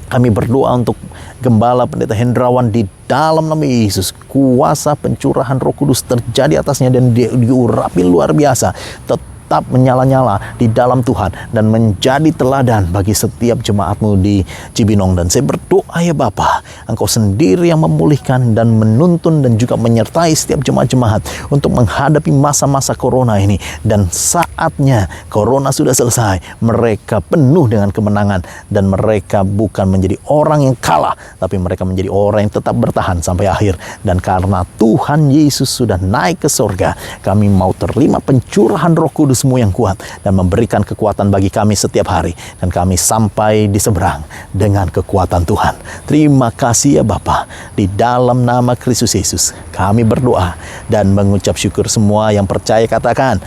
kami berdoa untuk Gembala Pendeta Hendrawan di dalam nama Yesus. Kuasa pencurahan Roh Kudus terjadi atasnya dan diurapi luar biasa. Tetap menyala-nyala di dalam Tuhan dan menjadi teladan bagi setiap jemaat-Mu di Cibinong. Dan saya berdoa ya Bapa, Engkau sendiri yang memulihkan dan menuntun dan juga menyertai setiap jemaat-jemaat untuk menghadapi masa-masa corona ini. Dan saatnya corona sudah selesai, mereka penuh dengan kemenangan dan mereka bukan menjadi orang yang kalah, tapi mereka menjadi orang yang tetap bertahan sampai akhir. Dan karena Tuhan Yesus sudah naik ke sorga, kami mau terima pencurahan Roh Kudus-Mu yang kuat dan memberikan kekuatan bagi kami setiap hari, dan kami sampai di seberang dengan kekuatan Tuhan. Terima kasih ya Bapa. Di dalam nama Kristus Yesus kami berdoa dan mengucap syukur. Semua yang percaya katakan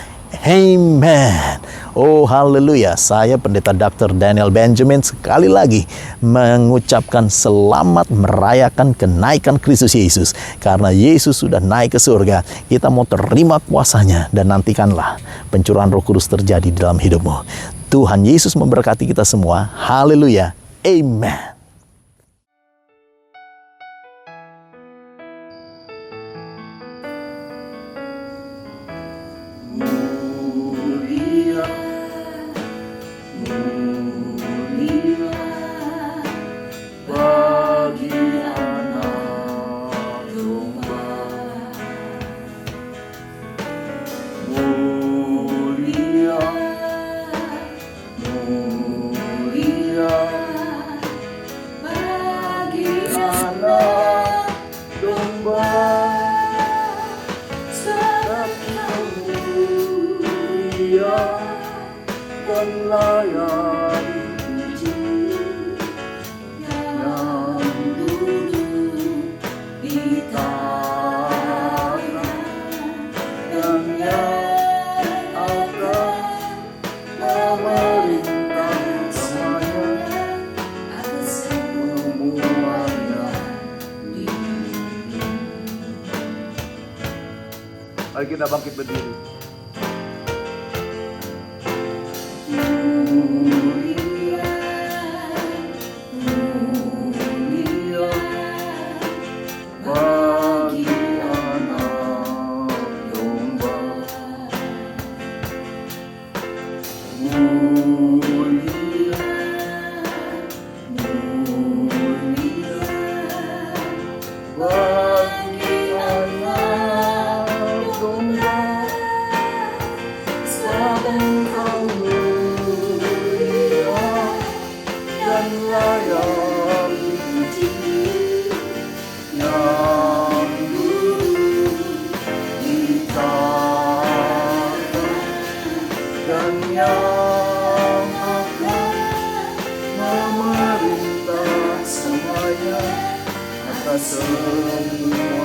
amen. Oh haleluya. Saya Pendeta Dr. Daniel Benjamin sekali lagi mengucapkan selamat merayakan kenaikan Kristus Yesus. Karena Yesus sudah naik ke surga, kita mau terima kuasanya dan nantikanlah pencurahan Roh Kudus terjadi dalam hidupmu. Tuhan Yesus memberkati kita semua. Haleluya. Amen. Mari kita bangkit berdiri. Semuanya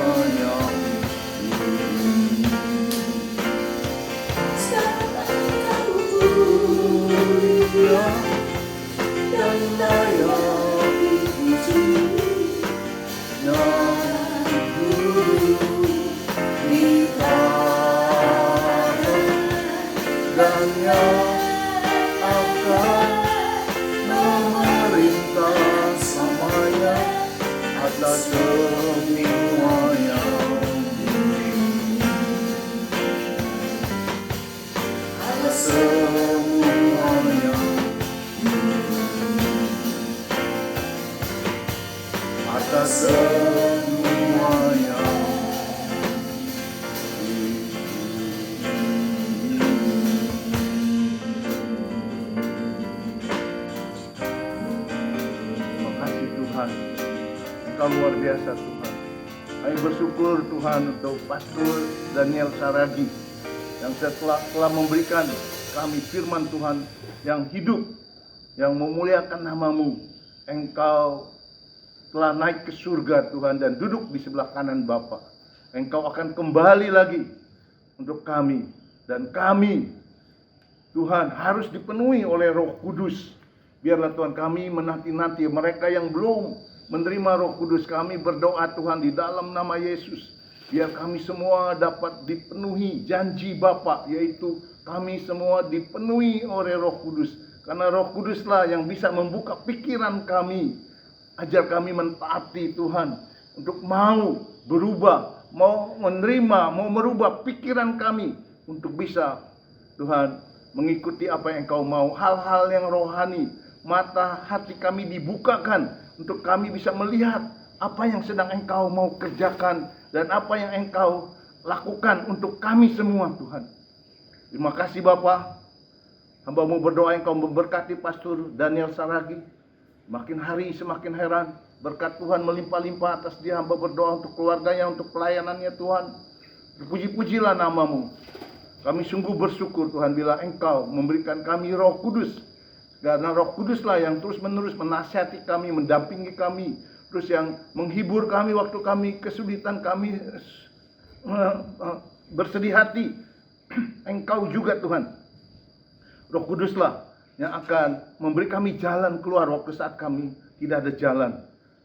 Engkau luar biasa Tuhan. Kami bersyukur Tuhan untuk Pastor Daniel Saragi yang telah memberikan kami firman Tuhan yang hidup, yang memuliakan nama-Mu. Engkau telah naik ke surga Tuhan dan duduk di sebelah kanan Bapa. Engkau akan kembali lagi untuk kami, dan kami Tuhan harus dipenuhi oleh Roh Kudus. Biarlah Tuhan kami menanti-nanti mereka yang belum menerima Roh Kudus, kami berdoa Tuhan di dalam nama Yesus. Biar kami semua dapat dipenuhi janji Bapa, yaitu kami semua dipenuhi oleh Roh Kudus. Karena Roh Kuduslah yang bisa membuka pikiran kami. Ajar kami mentaati Tuhan untuk mau berubah, mau menerima, mau merubah pikiran kami untuk bisa Tuhan mengikuti apa yang Engkau mau. Hal-hal yang rohani, mata hati kami dibukakan untuk kami bisa melihat apa yang sedang Engkau mau kerjakan dan apa yang Engkau lakukan untuk kami semua Tuhan. Terima kasih Bapa. Hamba-Mu berdoa Engkau memberkati Pastor Daniel Saragi. Makin hari semakin heran, berkat Tuhan melimpah-limpah atas dia. Hamba berdoa untuk keluarganya, untuk pelayanannya Tuhan. Terpuji-pujilah nama-Mu. Kami sungguh bersyukur Tuhan bila Engkau memberikan kami Roh Kudus. Karena Roh Kuduslah yang terus-menerus menasihati kami, mendampingi kami, terus yang menghibur kami waktu kami kesulitan, kami bersedih hati. Engkau juga Tuhan, Roh Kuduslah yang akan memberi kami jalan keluar waktu saat kami tidak ada jalan.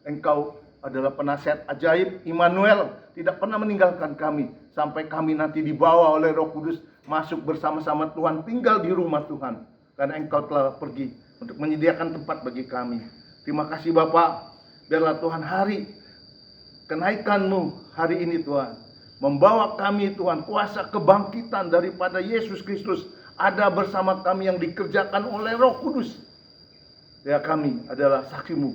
Engkau adalah penasihat ajaib, Immanuel, tidak pernah meninggalkan kami sampai kami nanti dibawa oleh Roh Kudus masuk bersama-sama Tuhan, tinggal di rumah Tuhan. Karena Engkau telah pergi untuk menyediakan tempat bagi kami. Terima kasih Bapak. Biarlah Tuhan hari kenaikan-Mu hari ini Tuhan membawa kami Tuhan, kuasa kebangkitan daripada Yesus Kristus ada bersama kami yang dikerjakan oleh Roh Kudus. Ya, kami adalah saksi-Mu.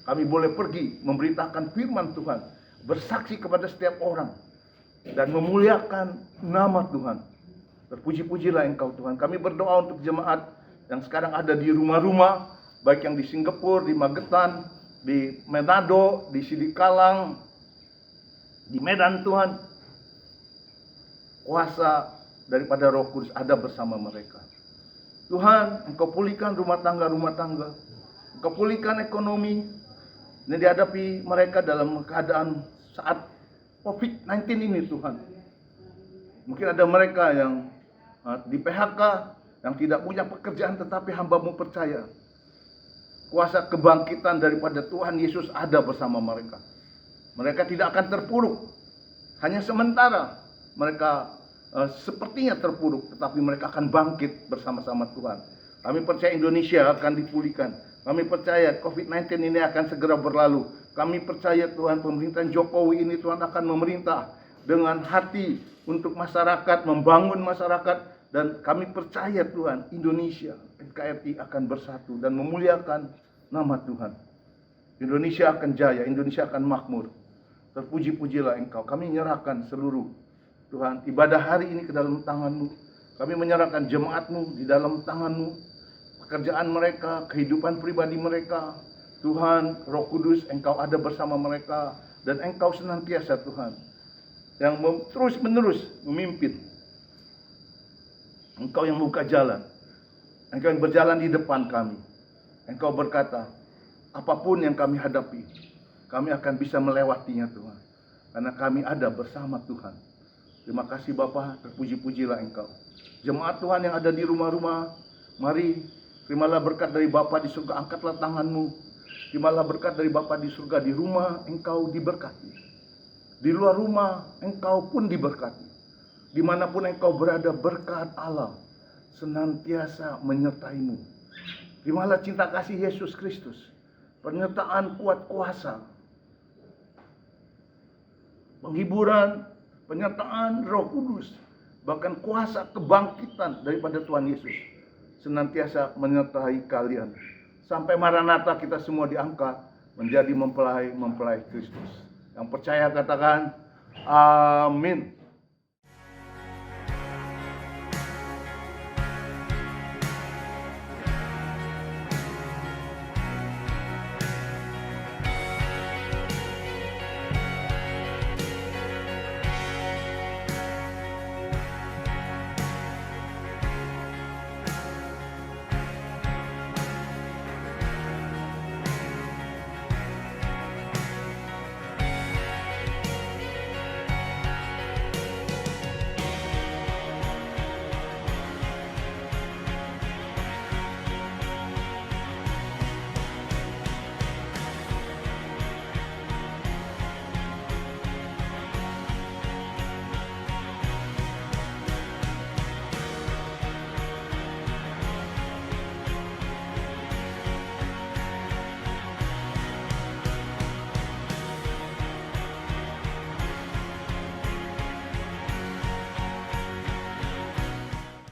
Kami boleh pergi memberitakan firman Tuhan, bersaksi kepada setiap orang dan memuliakan nama Tuhan. Terpuji-pujilah Engkau Tuhan. Kami berdoa untuk jemaat yang sekarang ada di rumah-rumah, baik yang di Singapura, di Magetan, di Manado, di Sidikalang, di Medan Tuhan. Kuasa daripada Roh Kudus ada bersama mereka. Tuhan, Engkau pulihkan rumah tangga, Engkau pulihkan ekonomi yang dihadapi mereka dalam keadaan saat COVID-19 ini Tuhan. Mungkin ada mereka yang di PHK, yang tidak punya pekerjaan, tetapi hamba-Mu percaya kuasa kebangkitan daripada Tuhan Yesus ada bersama mereka. Mereka tidak akan terpuruk. Hanya sementara mereka sepertinya terpuruk, tetapi mereka akan bangkit bersama-sama Tuhan. Kami percaya Indonesia akan dipulihkan. Kami percaya COVID-19 ini akan segera berlalu. Kami percaya Tuhan, pemerintahan Jokowi ini Tuhan akan memerintah dengan hati untuk masyarakat, membangun masyarakat. Dan kami percaya Tuhan, Indonesia, NKRI akan bersatu dan memuliakan nama Tuhan. Indonesia akan jaya, Indonesia akan makmur. Terpuji-pujilah Engkau. Kami menyerahkan seluruh Tuhan ibadah hari ini ke dalam tangan-Mu. Kami menyerahkan jemaat-Mu di dalam tangan-Mu. Pekerjaan mereka, kehidupan pribadi mereka. Tuhan, Roh Kudus, Engkau ada bersama mereka. Dan Engkau senantiasa Tuhan, yang terus-menerus memimpin. Engkau yang buka jalan. Engkau yang berjalan di depan kami. Engkau berkata, apapun yang kami hadapi, kami akan bisa melewatinya Tuhan. Karena kami ada bersama Tuhan. Terima kasih Bapa, terpuji-pujilah Engkau. Jemaat Tuhan yang ada di rumah-rumah, mari terimalah berkat dari Bapa di surga, angkatlah tangan-Mu. Terimalah berkat dari Bapa di surga, di rumah Engkau diberkati. Di luar rumah Engkau pun diberkati. Dimanapun Engkau berada, berkat Allah senantiasa menyertai-Mu. Terimalah cinta kasih Yesus Kristus, penyertaan kuat kuasa, penghiburan, penyertaan Roh Kudus, bahkan kuasa kebangkitan daripada Tuhan Yesus senantiasa menyertai kalian. Sampai Maranatha kita semua diangkat menjadi mempelai-mempelai Kristus. Yang percaya katakan amin.